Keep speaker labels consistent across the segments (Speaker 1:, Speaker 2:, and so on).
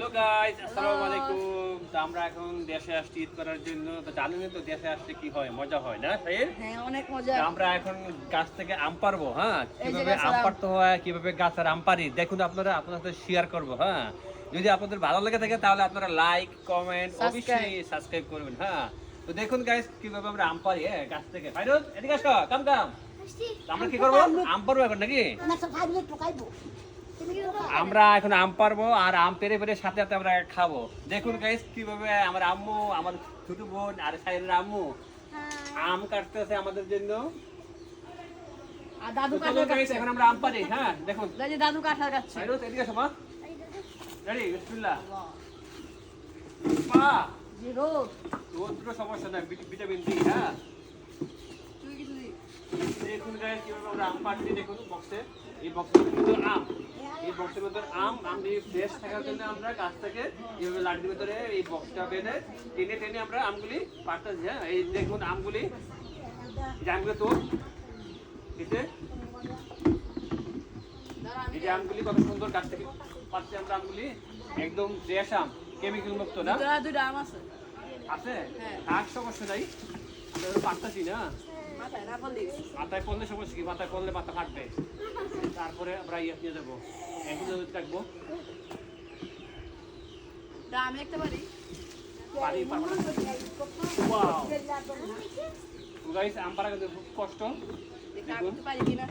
Speaker 1: Hello guys, আসসালামু আলাইকুম। তো আমরা এখন দেশে আসছি ঈদ করার জন্য। তো জানেন তো দেশে আসলে কি হয়, মজা হয় না সাহেব?
Speaker 2: হ্যাঁ, অনেক মজা।
Speaker 1: তো আমরা এখন গাছ থেকে আম পারবো। হ্যাঁ,
Speaker 2: এই যে
Speaker 1: কিভাবে
Speaker 2: গাছের
Speaker 1: আম
Speaker 2: আম।
Speaker 1: পারতে হয়, কিভাবে গাছের আম পারি দেখুন, আপনাদের সাথে শেয়ার করবো। হ্যাঁ, যদি আপনাদের ভালো লেগে থাকে তাহলে আপনারা লাইক, কমেন্ট, অবশ্যই সাবস্ক্রাইব করবেন। হ্যাঁ, তো দেখুন গাইস কিভাবে আমরা আম পারি। হ্যাঁ, গাছ থেকে। ফাইরুজ, এদিকে আসো, কাম। তো আমরা কি করবো? আম পারবো এখন নাকি? আমরা এখন আম পারবো আর আম পেরে পেরে সাথে সাথে আমরা খাবো। দেখুন গাইস কিভাবে আমার আম্মু, আমার ছোট বোন আর সাইদের আম্মু আম কাটতেছে আমাদের জন্য।
Speaker 2: আর দাদু
Speaker 1: তো চলো
Speaker 2: কাঁঠাল
Speaker 1: guys,
Speaker 2: কাটছে।
Speaker 1: এখন আমরা আম পারি। হ্যাঁ, দেখুন
Speaker 2: এই যে দাদু কাঁঠাল কাটছে।
Speaker 1: ফাইরুজ, এদিকে আসো মা। রেডি? বিসমিল্লাহ। মা,
Speaker 2: যে রোদ।
Speaker 1: দুটো সমস্যা নাই, ভিটামিন ডি। হ্যাঁ,
Speaker 2: তুই কিছু দি।
Speaker 1: দেখুন গাইস কিভাবে আমরা আম পাড়ছি। দেখুন বক্সে, এই বক্সের ভিতরে আম, এই বক্সের ভিতরে আম দিয়ে ফ্রেশ থাকার জন্য আমরা গাছ থেকে এইভাবে লাঠির ভিতরে এই বক্সটা বেঁধে টেনে টেনে আমরা আমগুলি পাড়তেছি। হ্যাঁ, এই দেখুন আমগুলি, এই যে আমগুলো তো এই যে আমগুলি কত সুন্দর গাছ থেকে পাচ্ছি আমরা। আমগুলি একদম ফ্রেশ আম, কেমিক্যাল মুক্ত না।
Speaker 2: দুইটা আম আছে।
Speaker 1: আছে?
Speaker 2: হ্যাঁ।
Speaker 1: থাক, সমস্যা নাই, আমরা তো পারতাছি না।
Speaker 2: মাথায় না বললি।
Speaker 1: মাথায় পড়লে সমস্যা কি? মাথায় পড়লে মাথা ফাটবে। তারপরে আমরা ইয়ে নিয়ে যাবো, এখন রাখবো।
Speaker 2: দা আমি একটা পারি।
Speaker 1: পারি, পারবো না। Wow! তো guys, আম পাড়া কিন্তু খুব কষ্ট।
Speaker 2: দেখি আমি
Speaker 1: দেখুন।
Speaker 2: তো পারি কিনা।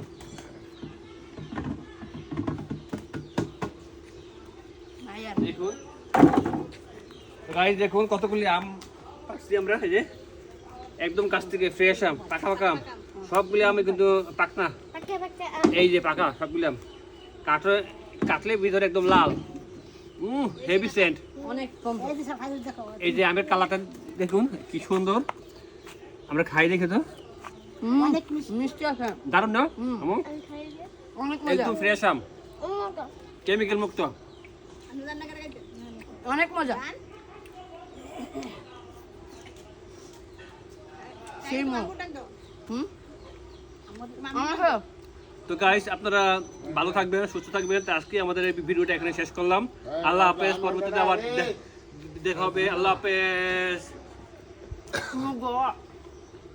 Speaker 2: নাই আর।
Speaker 1: দেখুন তো guys, দেখুন কতগুলি আম পাচ্ছি আমরা। এই যে একদম গাছ থেকে ফ্রেশ আম, পাকা পাকা আম। সবগুলি আমি কিন্তু পাকনা, এই যে পাকা সবগুলি আম। কাটলে ভিতরে একদম লাল, হেভি সেন্ট।
Speaker 2: অনেক কম।
Speaker 1: এই যে আমের কালারটা দেখুন কি সুন্দর। আমরা খাই দেখে তো
Speaker 2: অনেক মিষ্টি আছে।
Speaker 1: দারুণ না? আমু?
Speaker 2: অনেক মজা।
Speaker 1: একদম ফ্রেশ আম, কেমিক্যাল মুক্ত।
Speaker 2: অনেক মজা। সেই
Speaker 1: তো গাইস, আপনারা ভালো থাকবেন, সুস্থ থাকবেন। তো আজকে আমাদের এই ভিডিওটা এখানে শেষ করলাম। আল্লাহ হাফেজ। পরবর্তীতে আবার দেখা হবে। আল্লাহ হাফেজ।